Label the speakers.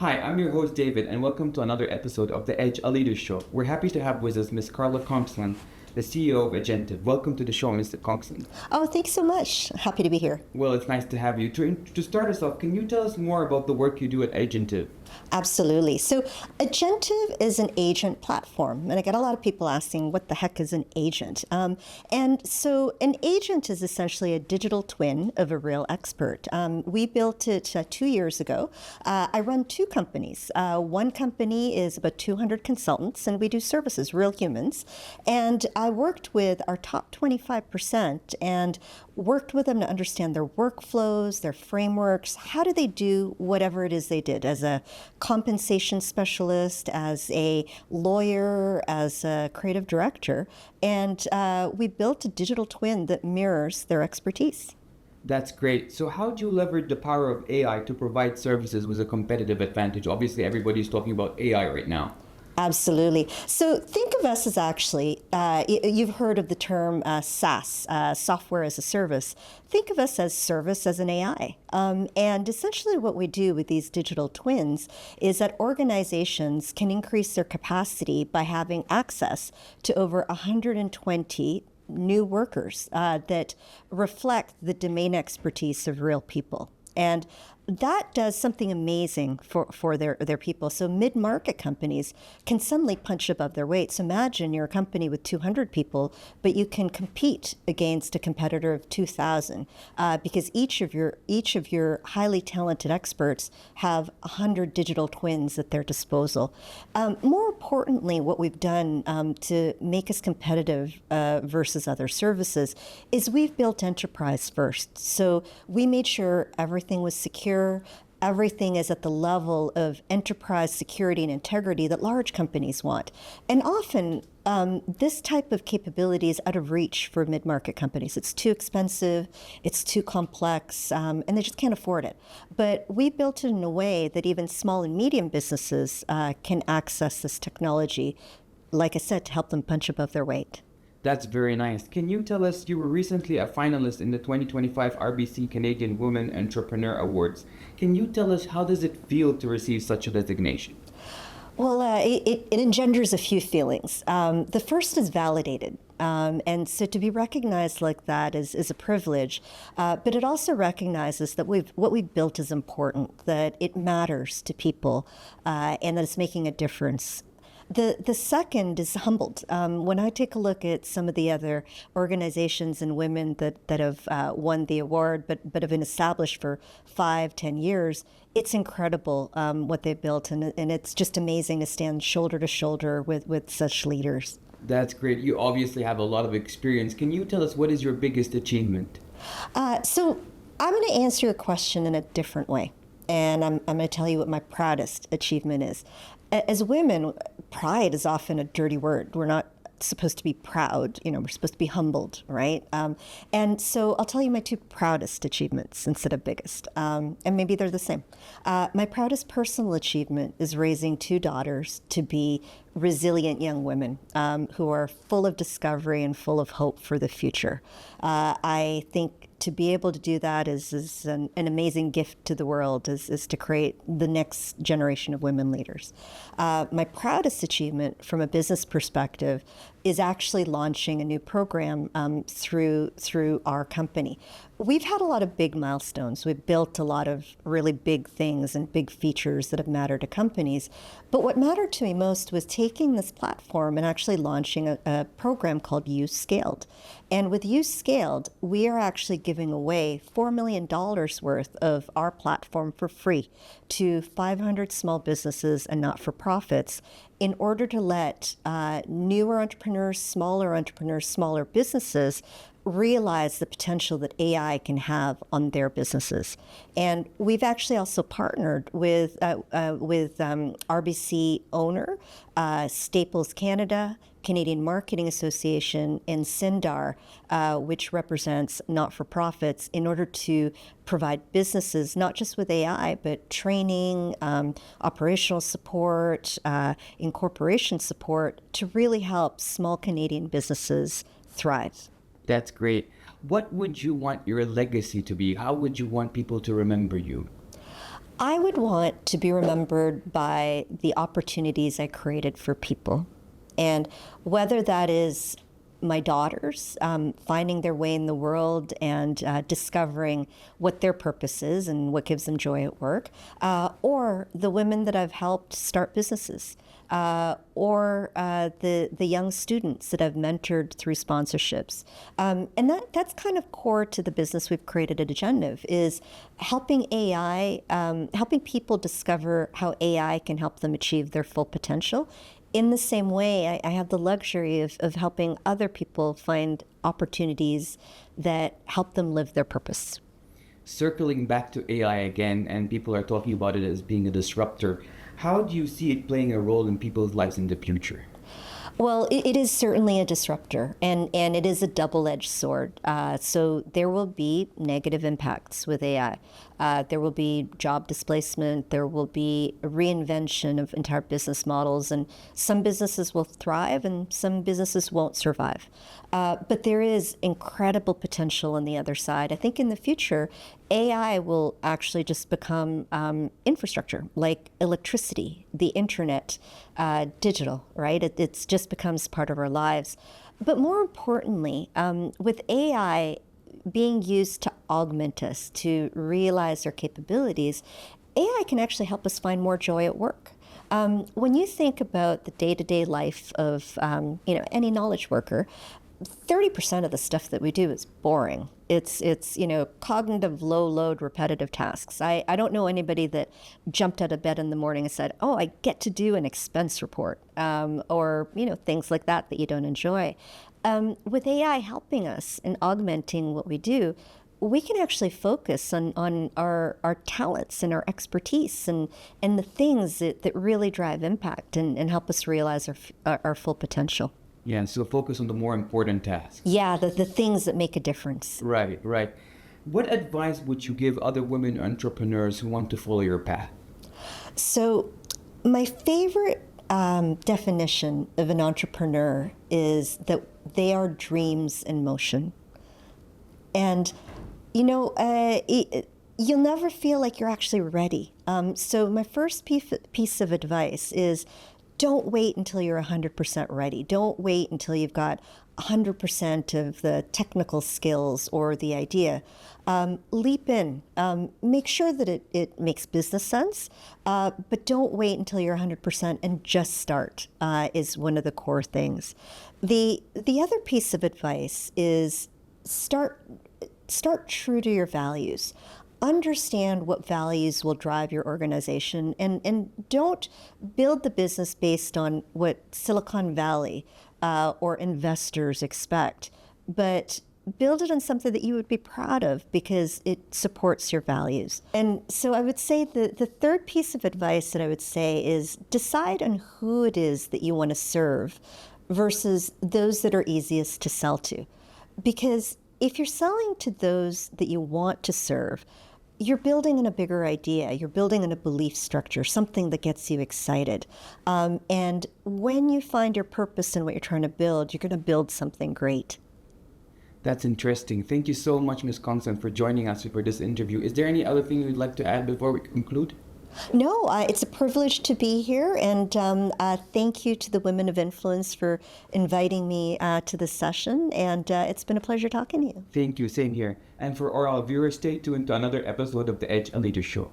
Speaker 1: Hi, I'm your host David, and welcome to another episode of the Edge, a Leader Show. We're happy to have with us Miss Karla Congson, the CEO of Agentiiv. Welcome to the show, Mr. Congson.
Speaker 2: Oh, thanks so much. Happy to be here.
Speaker 1: Well, it's nice to have you. To start us off, can you tell us more about the work you do at Agentiiv?
Speaker 2: Absolutely. So Agentiiv is an agent platform, and I get a lot of people asking, what the heck is an agent? And so an agent is essentially a digital twin of a real expert. We built it 2 years ago. I run two companies. One company is about 200 consultants, and we do services, real humans. And I worked with our top 25% and worked with them to understand their workflows, their frameworks. How do they do whatever it is they did as a compensation specialist, as a lawyer, as a creative director? And we built a digital twin that mirrors their expertise.
Speaker 1: That's great. So how do you leverage the power of AI to provide services with a competitive advantage? Obviously, everybody's talking about AI right now.
Speaker 2: Absolutely. So think of us as actually, you've heard of the term SaaS, software as a service. Think of us as service as an AI. And essentially what we do with these digital twins is that organizations can increase their capacity by having access to over 120 new workers that reflect the domain expertise of real people. And that does something amazing for their people. So mid-market companies can suddenly punch above their weight. So imagine you're a company with 200 people, but you can compete against a competitor of 2,000 because each of your highly talented experts have 100 digital twins at their disposal. More importantly, what we've done to make us competitive versus other services is we've built enterprise first. So we made sure everything was secure. Everything is at the level of enterprise security and integrity that large companies want. And often, this type of capability is out of reach for mid-market companies. It's too expensive, it's too complex, and they just can't afford it. But we built it in a way that even small and medium businesses can access this technology, like I said, to help them punch above their weight.
Speaker 1: That's very nice. Can you tell us, you were recently a finalist in the 2025 RBC Canadian Women Entrepreneur Awards. Can you tell us, how does it feel to receive such a designation?
Speaker 2: Well, it engenders a few feelings. The first is validated. And so to be recognized like that is a privilege, but it also recognizes that what we've built is important, that it matters to people, and that it's making a difference. The second is humbled. When I take a look at some of the other organizations and women that have won the award, but have been established for 5-10 years, it's incredible what they've built, and it's just amazing to stand shoulder to shoulder with such leaders.
Speaker 1: That's great. You obviously have a lot of experience. Can you tell us, what is your biggest achievement?
Speaker 2: So I'm going to answer your question in a different way, and I'm going to tell you what my proudest achievement is. As women, pride is often a dirty word. We're not supposed to be proud, we're supposed to be humbled, right? And so I'll tell you my two proudest achievements instead of biggest, and maybe they're the same. My proudest personal achievement is raising two daughters to be resilient young women who are full of discovery and full of hope for the future. I think to be able to do that is an amazing gift to the world, is to create the next generation of women leaders. My proudest achievement from a business perspective is actually launching a new program through our company. We've had a lot of big milestones. We've built a lot of really big things and big features that have mattered to companies. But what mattered to me most was taking this platform and actually launching a program called You Scaled. And with You Scaled, we are actually giving away $4 million worth of our platform for free to 500 small businesses and not-for-profits in order to let newer entrepreneurs, smaller businesses realize the potential that AI can have on their businesses. And we've actually also partnered with RBC Owner, Staples Canada, Canadian Marketing Association, and SINDAR, which represents not-for-profits, in order to provide businesses not just with AI, but training, operational support, incorporation support to really help small Canadian businesses thrive.
Speaker 1: That's great. What would you want your legacy to be? How would you want people to remember you?
Speaker 2: I would want to be remembered by the opportunities I created for people. And whether that is my daughters finding their way in the world and discovering what their purpose is and what gives them joy at work, or the women that I've helped start businesses, or the young students that I've mentored through sponsorships. And that's kind of core to the business we've created at Agentiiv, is helping helping people discover how AI can help them achieve their full potential. In the same way, I have the luxury of helping other people find opportunities that help them live their purpose.
Speaker 1: Circling back to AI again, and people are talking about it as being a disruptor, how do you see it playing a role in people's lives in the future?
Speaker 2: Well, it is certainly a disruptor, and it is a double-edged sword. So there will be negative impacts with AI. There will be job displacement. There will be a reinvention of entire business models, and some businesses will thrive and some businesses won't survive. But there is incredible potential on the other side. I think in the future, AI will actually just become infrastructure, like electricity, the internet, digital, right? It just becomes part of our lives. But more importantly, with AI being used to augment us, to realize our capabilities, AI can actually help us find more joy at work. When you think about the day-to-day life of any knowledge worker, 30% of the stuff that we do is boring. It's cognitive, low-load, repetitive tasks. I don't know anybody that jumped out of bed in the morning and said, "Oh, I get to do an expense report," or things like that you don't enjoy. With AI helping us and augmenting what we do, we can actually focus on our talents and our expertise and the things that really drive impact and help us realize our full potential.
Speaker 1: Yeah, so focus on the more important tasks.
Speaker 2: Yeah, the things that make a difference.
Speaker 1: Right, right. What advice would you give other women entrepreneurs who want to follow your path?
Speaker 2: So, my favorite definition of an entrepreneur is that they are dreams in motion. And, you'll never feel like you're actually ready. So, my first piece of advice is, don't wait until you're 100% ready. Don't wait until you've got 100% of the technical skills or the idea. Leap in. Make sure that it makes business sense, but don't wait until you're 100% and just start is one of the core things. The other piece of advice is start true to your values. Understand what values will drive your organization, and don't build the business based on what Silicon Valley or investors expect, but build it on something that you would be proud of because it supports your values. And so I would say the third piece of advice that I would say is decide on who it is that you want to serve versus those that are easiest to sell to. Because if you're selling to those that you want to serve, you're building in a bigger idea. You're building in a belief structure, something that gets you excited. And when you find your purpose in what you're trying to build, you're going to build something great.
Speaker 1: That's interesting. Thank you so much, Ms. Congson, for joining us for this interview. Is there any other thing you'd like to add before we conclude?
Speaker 2: No, it's a privilege to be here, and thank you to the Women of Influence for inviting me to this session, and it's been a pleasure talking to you.
Speaker 1: Thank you, same here. And for all our viewers, stay tuned to another episode of The Edge, a Leader Show.